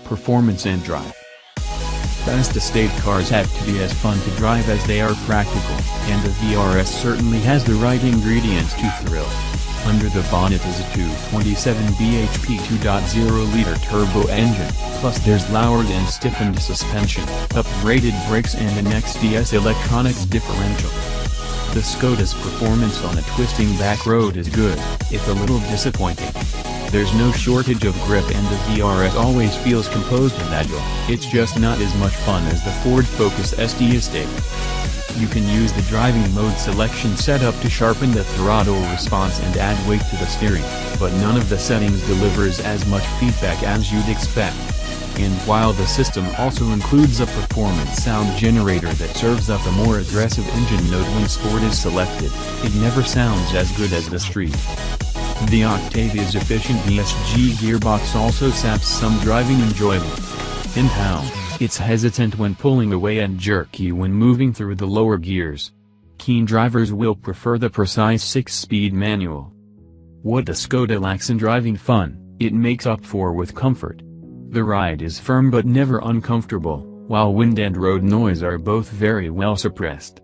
performance and drive. Fast estate cars have to be as fun to drive as they are practical, and the VRS certainly has the right ingredients to thrill. Under the bonnet is a 227 bhp 2.0-liter turbo engine, plus there's lowered and stiffened suspension, upgraded brakes and an XDS electronics differential. The Skoda's performance on a twisting back road is good, if a little disappointing. There's no shortage of grip and the VRS always feels composed and agile. It's just not as much fun as the Ford Focus ST Estate. You can use the driving mode selection setup to sharpen the throttle response and add weight to the steering, but none of the settings delivers as much feedback as you'd expect. And while the system also includes a performance sound generator that serves up a more aggressive engine note when Sport is selected, it never sounds as good as the street. The Octavia's efficient ESG gearbox also saps some driving enjoyment. In town, it's hesitant when pulling away and jerky when moving through the lower gears. Keen drivers will prefer the precise 6-speed manual. What the Skoda lacks in driving fun, it makes up for with comfort. The ride is firm but never uncomfortable, while wind and road noise are both very well suppressed.